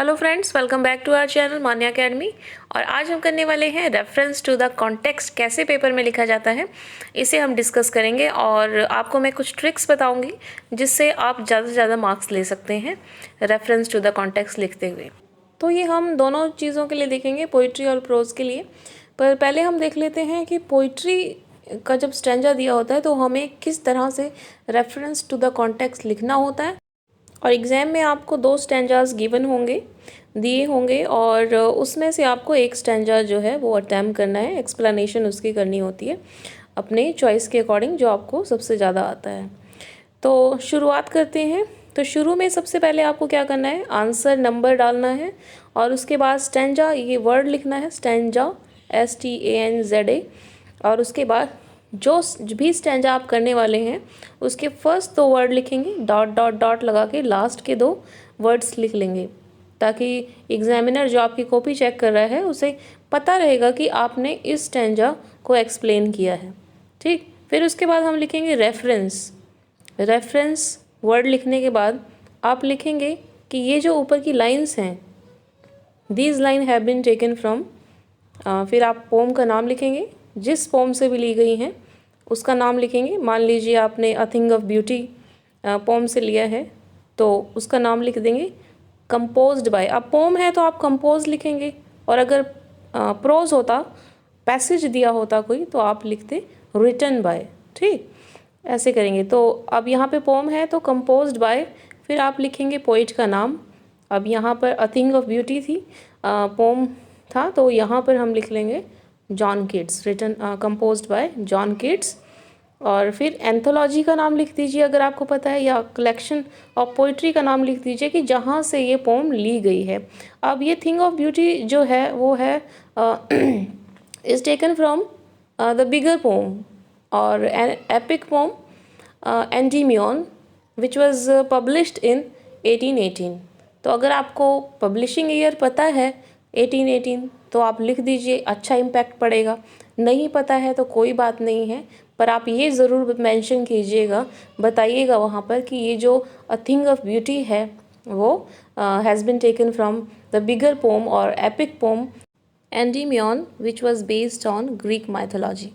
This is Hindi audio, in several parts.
Hello friends, welcome back to our channel Manya academy. और आज हम करने वाले हैं रेफरेंस टू द कॉन्टेक्स्ट कैसे पेपर में लिखा जाता है, इसे हम डिस्कस करेंगे। और आपको मैं कुछ ट्रिक्स बताऊंगी जिससे आप ज़्यादा से ज़्यादा मार्क्स ले सकते हैं रेफरेंस टू द कॉन्टेक्स्ट लिखते हुए। तो ये हम दोनों चीज़ों के लिए देखेंगे, पोइट्री और प्रोज के लिए। पर पहले हम देख लेते हैं कि पोइट्री का जब स्टैंजा दिया होता है तो हमें किस तरह से रेफरेंस टू द कॉन्टेक्स्ट लिखना होता है। और एग्ज़ाम में आपको 2 स्टैंजास गिवन होंगे, दिए होंगे, और उसमें से आपको एक स्टैंजा जो है वो अटैम्प्ट करना है। एक्सप्लेनेशन उसकी करनी होती है अपने चॉइस के अकॉर्डिंग, जो आपको सबसे ज़्यादा आता है। तो शुरुआत करते हैं। तो शुरू में सबसे पहले आपको क्या करना है, आंसर नंबर डालना है और उसके बाद स्टैंजा, ये वर्ड लिखना है स्टैंजा, STANZA। और उसके बाद जो भी स्टैंजा आप करने वाले हैं उसके फर्स्ट 2 वर्ड लिखेंगे, डॉट डॉट डॉट लगा के लास्ट के 2 वर्ड्स लिख लेंगे, ताकि एग्जामिनर जो आपकी कॉपी चेक कर रहा है उसे पता रहेगा कि आपने इस स्टैंजा को एक्सप्लेन किया है। ठीक, फिर उसके बाद हम लिखेंगे रेफरेंस। रेफरेंस वर्ड लिखने के बाद आप लिखेंगे कि ये जो ऊपर की लाइंस हैं, these line have been taken from, फिर आप पोम का नाम लिखेंगे, जिस पोम से भी ली गई हैं उसका नाम लिखेंगे। मान लीजिए आपने a thing of beauty poem से लिया है तो उसका नाम लिख देंगे। कंपोज्ड बाय, अब पोम है तो आप कंपोज लिखेंगे, और अगर प्रोज होता, पैसेज दिया होता कोई, तो आप लिखते रिटन बाय। ठीक, ऐसे करेंगे। तो अब यहाँ पे पोम है तो कंपोज्ड बाय, फिर आप लिखेंगे पोइट का नाम। अब यहाँ पर अ थिंग ऑफ ब्यूटी थी, पोम था, तो यहाँ पर हम लिख लेंगे John Keats, written composed by John Keats. और फिर एंथोलॉजी का नाम लिख दीजिए अगर आपको पता है, या कलेक्शन ऑफ पोइट्री का नाम लिख दीजिए कि जहाँ से ये पोम ली गई है। अब ये थिंग ऑफ ब्यूटी जो है वो है is taken from the bigger poem और an epic poem Endymion which was published in 1818। तो अगर आपको पब्लिशिंग ईयर पता है 1818 तो आप लिख दीजिए, अच्छा इम्पैक्ट पड़ेगा। नहीं पता है तो कोई बात नहीं है, पर आप ये ज़रूर मेंशन कीजिएगा, बताइएगा वहाँ पर कि ये जो अ थिंग ऑफ ब्यूटी है वो has been taken from the bigger poem और epic poem Endymion which was based on Greek mythology.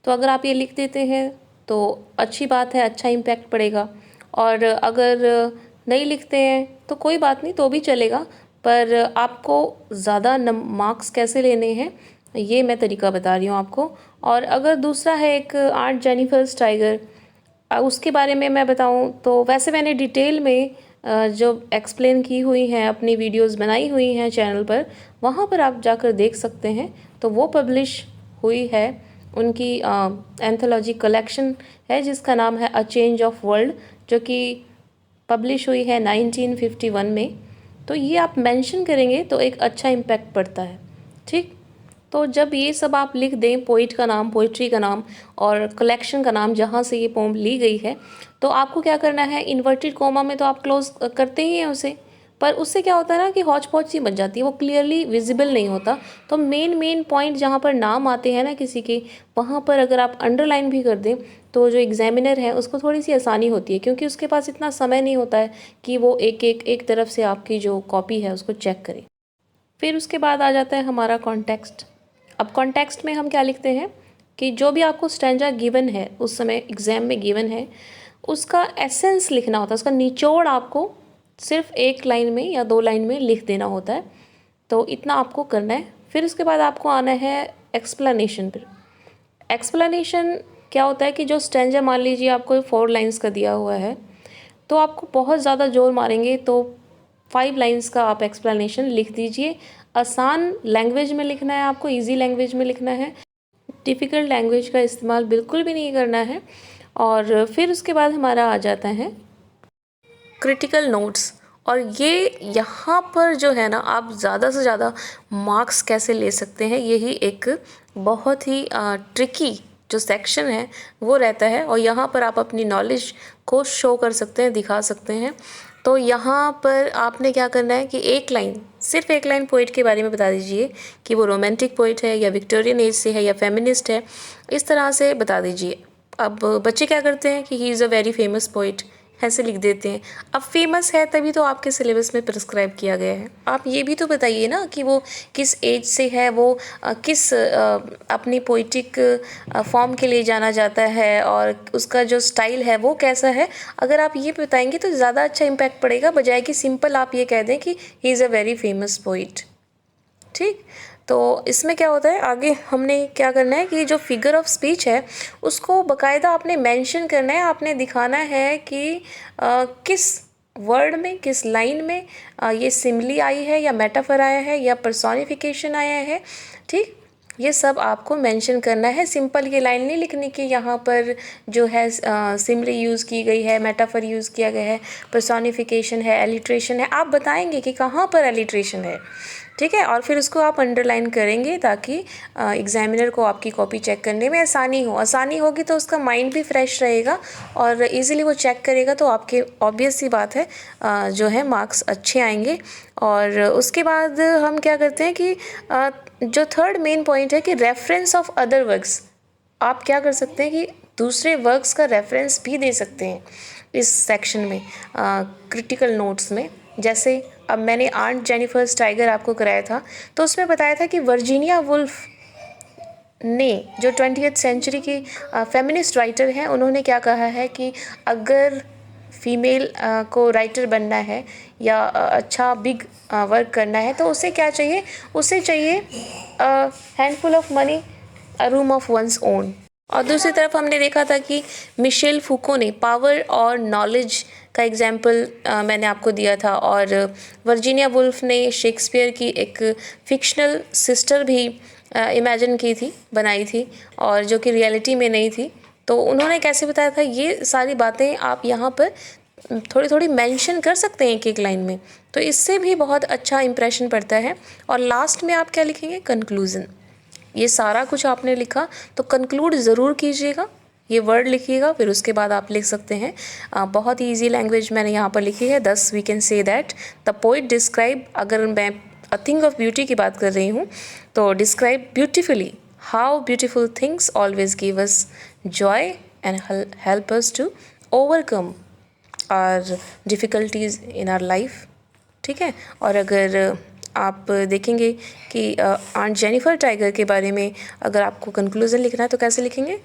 तो अगर आप ये लिख देते हैं तो अच्छी बात है, अच्छा इम्पैक्ट पड़ेगा। और अगर नहीं लिखते हैं तो कोई बात नहीं, तो भी चलेगा, पर आपको ज़्यादा मार्क्स कैसे लेने हैं ये मैं तरीका बता रही हूँ आपको। और अगर दूसरा है एक आर्ट जेनिफर्स टाइगर, उसके बारे में मैं बताऊँ तो वैसे मैंने डिटेल में जो एक्सप्लेन की हुई हैं, अपनी वीडियोस बनाई हुई हैं चैनल पर, वहाँ पर आप जाकर देख सकते हैं। तो वो पब्लिश हुई है, उनकी एंथोलॉजी कलेक्शन है जिसका नाम है अ चेंज ऑफ वर्ल्ड, जो कि पब्लिश हुई है 1951 में। तो ये आप मेंशन करेंगे तो एक अच्छा इम्पैक्ट पड़ता है। ठीक, तो जब ये सब आप लिख दें, पोइट का नाम, पोइट्री का नाम और कलेक्शन का नाम जहाँ से ये पोम ली गई है, तो आपको क्या करना है, इन्वर्टेड कोमा में तो आप क्लोज करते ही हैं उसे, पर उससे क्या होता है ना कि हौच पौच सी बन जाती है, वो क्लियरली विजिबल नहीं होता। तो मेन पॉइंट जहाँ पर नाम आते हैं ना किसी के, वहाँ पर अगर आप अंडरलाइन भी कर दें तो जो एग्जामिनर है उसको थोड़ी सी आसानी होती है, क्योंकि उसके पास इतना समय नहीं होता है कि वो एक तरफ से आपकी जो कॉपी है उसको चेक करे। फिर उसके बाद आ जाता है हमारा कॉन्टेक्स्ट। अब कॉन्टेक्स्ट में हम क्या लिखते हैं कि जो भी आपको स्टैंजा गिवन है, उस समय एग्ज़ाम में गिवन है, उसका एसेंस लिखना होता है, उसका निचोड़ आपको सिर्फ 1 लाइन में या 2 लाइन में लिख देना होता है। तो इतना आपको करना है। फिर उसके बाद आपको आना है एक्सप्लेनेशन पर। एक्सप्लेनेशन क्या होता है कि जो स्टैंजा मान लीजिए आपको 4 लाइन्स का दिया हुआ है, तो आपको बहुत ज़्यादा जोर मारेंगे तो 5 लाइन्स का आप एक्सप्लेनेशन लिख दीजिए। आसान लैंग्वेज में लिखना है आपको, इजी लैंग्वेज में लिखना है, डिफ़िकल्ट लैंग्वेज का इस्तेमाल बिल्कुल भी नहीं करना है। और फिर उसके बाद हमारा आ जाता है क्रिटिकल नोट्स। और ये यहाँ पर जो है ना, आप ज़्यादा से ज़्यादा मार्क्स कैसे ले सकते हैं, यही एक बहुत ही ट्रिकी जो सेक्शन है वो रहता है। और यहाँ पर आप अपनी नॉलेज को शो कर सकते हैं, दिखा सकते हैं। तो यहाँ पर आपने क्या करना है कि 1 लाइन, सिर्फ 1 लाइन पोइट के बारे में बता दीजिए कि वो रोमांटिक पोइट है या विक्टोरियन एज से है या फेमिनिस्ट है, इस तरह से बता दीजिए। अब बच्चे क्या करते हैं कि he is a very famous poet, ऐसे लिख देते हैं। अब फेमस है तभी तो आपके सिलेबस में प्रिस्क्राइब किया गया है। आप ये भी तो बताइए ना कि वो किस एज से है, वो किस अपनी पोइटिक फॉर्म के लिए जाना जाता है और उसका जो स्टाइल है वो कैसा है। अगर आप ये बताएंगे तो ज़्यादा अच्छा इम्पैक्ट पड़ेगा, बजाय कि सिंपल आप ये कह दें कि he is a very famous poet. ठीक, तो इसमें क्या होता है, आगे हमने क्या करना है कि जो फिगर ऑफ स्पीच है उसको बाकायदा आपने मेंशन करना है। आपने दिखाना है कि किस वर्ड में, किस लाइन में ये सिमिली आई है या मेटाफर आया है या पर्सोनिफिकेशन आया है। ठीक, ये सब आपको मेंशन करना है। सिंपल ये लाइन नहीं लिखनी कि यहाँ पर जो है सिमिली यूज़ की गई है, मेटाफर यूज़ किया गया है, पर्सोनिफिकेशन है, एलिट्रेशन है। आप बताएंगे कि कहाँ पर एलिट्रेशन है। ठीक है, और फिर उसको आप अंडरलाइन करेंगे ताकि एग्जामिनर को आपकी कॉपी चेक करने में आसानी हो। आसानी होगी तो उसका माइंड भी फ्रेश रहेगा और इजीली वो चेक करेगा, तो आपके ऑब्वियस सी बात है जो है मार्क्स अच्छे आएंगे। और उसके बाद हम क्या करते हैं कि जो थर्ड मेन पॉइंट है कि रेफरेंस ऑफ अदर वर्क्स। आप क्या कर सकते हैं कि दूसरे वर्क्स का रेफरेंस भी दे सकते हैं इस सेक्शन में, क्रिटिकल नोट्स में। जैसे अब मैंने आंट जेनिफर्स टाइगर आपको कराया था, तो उसमें बताया था कि वर्जीनिया वुल्फ ने, जो 20th सेंचुरी की फेमिनिस्ट राइटर हैं, उन्होंने क्या कहा है कि अगर फीमेल को राइटर बनना है या अच्छा बिग वर्क करना है तो उसे क्या चाहिए, उसे चाहिए handful of money, a room of one's own. और दूसरी तरफ हमने देखा था कि मिशेल फूको ने पावर और नॉलेज का एग्जाम्पल मैंने आपको दिया था, और वर्जीनिया वुल्फ ने शेक्सपियर की एक फिक्शनल सिस्टर भी इमेजिन की थी, बनाई थी, और जो कि रियलिटी में नहीं थी। तो उन्होंने कैसे बताया था, ये सारी बातें आप यहाँ पर थोड़ी थोड़ी मेंशन कर सकते हैं एक एक लाइन में, तो इससे भी बहुत अच्छा इंप्रेशन पड़ता है। और लास्ट में आप क्या लिखेंगे, कंक्लूज़न। ये सारा कुछ आपने लिखा तो कंक्लूड ज़रूर कीजिएगा, ये वर्ड लिखिएगा, फिर उसके बाद आप लिख सकते हैं। बहुत ही ईजी लैंग्वेज मैंने यहाँ पर लिखी है। Thus we can say that the poet describe, अगर मैं अ थिंग ऑफ ब्यूटी की बात कर रही हूँ तो describe beautifully how beautiful things always give us joy and help us to overcome our difficulties in our life. ठीक है, और अगर आप देखेंगे कि आंट जेनिफर टाइगर के बारे में अगर आपको कंक्लूज़न लिखना है तो कैसे लिखेंगे,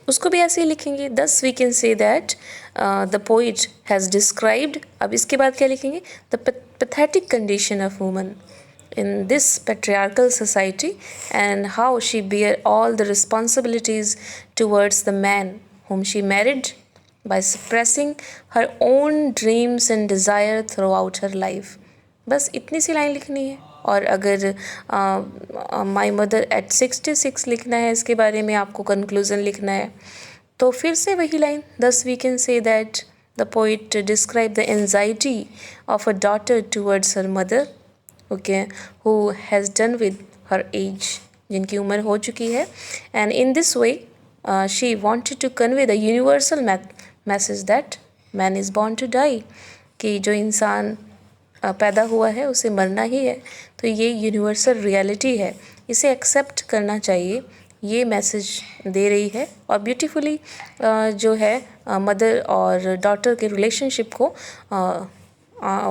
उसको भी ऐसे ही लिखेंगे। Thus we can say that the poet has described, अब इसके बाद क्या लिखेंगे, the pathetic condition of woman in this patriarchal society and how she bear all the responsibilities towards the man whom she married by suppressing her own dreams and desire throughout her life। बस इतनी सी लाइन लिखनी है। और अगर माई मदर एट 66 लिखना है, इसके बारे में आपको कंक्लूज़न लिखना है, तो फिर से वही line, thus we can say that the poet describe the anxiety of a daughter towards her mother, okay, who has done with her age, जिनकी उम्र हो चुकी है, and in this way she wanted to convey the universal message that man is born to die, कि जो इंसान पैदा हुआ है उसे मरना ही है, तो ये यूनिवर्सल रियलिटी है, इसे एक्सेप्ट करना चाहिए, ये मैसेज दे रही है। और ब्यूटीफुली जो है मदर और डॉटर के रिलेशनशिप को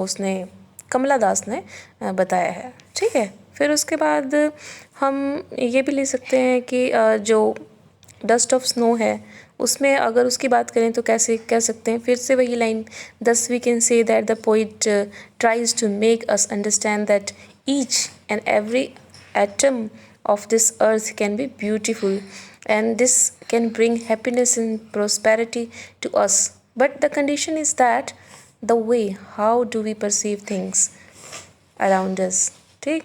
उसने, कमला दास ने बताया है। ठीक है, फिर उसके बाद हम ये भी ले सकते हैं कि जो डस्ट ऑफ स्नो है उसमें अगर उसकी बात करें तो कैसे कह सकते हैं, फिर से वही line, thus we can say that the poet tries to make us understand that each and every atom of this earth can be beautiful and this can bring happiness and prosperity to us, but the condition is that the way how do we perceive things around us। ठीक,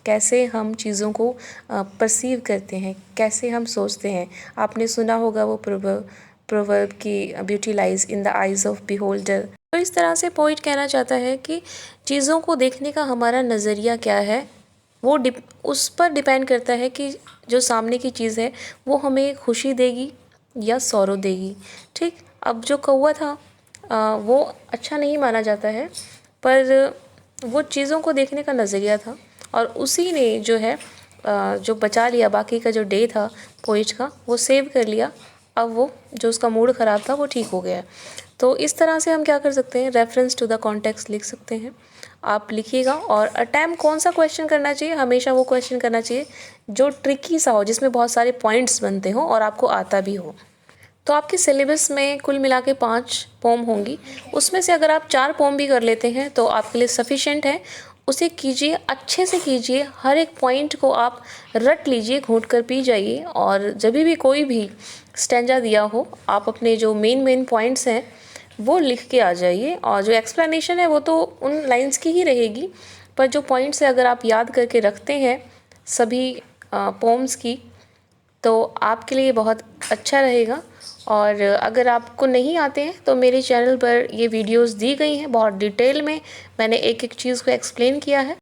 कैसे हम चीज़ों को परसीव करते हैं, कैसे हम सोचते हैं। आपने सुना होगा वो प्रोवर्ब की beauty lies in the eyes of beholder. तो इस तरह से पोइट कहना चाहता है कि चीज़ों को देखने का हमारा नज़रिया क्या है, वो उस पर डिपेंड करता है कि जो सामने की चीज़ है वो हमें खुशी देगी या सौरो देगी। ठीक, अब जो कौवा था वो अच्छा नहीं माना जाता है, पर वो चीज़ों को देखने का नज़रिया था और उसी ने जो है जो बचा लिया, बाकी का जो डे था पोइट का वो सेव कर लिया। अब वो जो उसका मूड ख़राब था वो ठीक हो गया। तो इस तरह से हम क्या कर सकते हैं, रेफरेंस टू द कॉन्टेक्स्ट लिख सकते हैं। आप लिखिएगा और अटैम्प्ट कौन सा क्वेश्चन करना चाहिए, हमेशा वो क्वेश्चन करना चाहिए जो ट्रिकी सा हो, जिसमें बहुत सारे पॉइंट्स बनते हों और आपको आता भी हो। तो आपके सिलेबस में कुल मिला के 5 पोम होंगी, उसमें से अगर आप 4 पोम भी कर लेते हैं तो आपके लिए सफिशेंट है। उसे कीजिए, अच्छे से कीजिए, हर एक पॉइंट को आप रट लीजिए, घूंट कर पी जाइए, और जब भी कोई भी स्टैंजा दिया हो आप अपने जो मेन पॉइंट्स हैं वो लिख के आ जाइए, और जो एक्सप्लेनेशन है वो तो उन लाइंस की ही रहेगी, पर जो पॉइंट्स है अगर आप याद करके रखते हैं सभी पोम्स की तो आपके लिए बहुत अच्छा रहेगा। और अगर आपको नहीं आते हैं तो मेरे चैनल पर ये वीडियोस दी गई हैं, बहुत डिटेल में मैंने एक एक चीज़ को एक्सप्लेन किया है।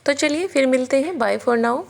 तो चलिए फिर मिलते हैं, बाय फॉर नाउ।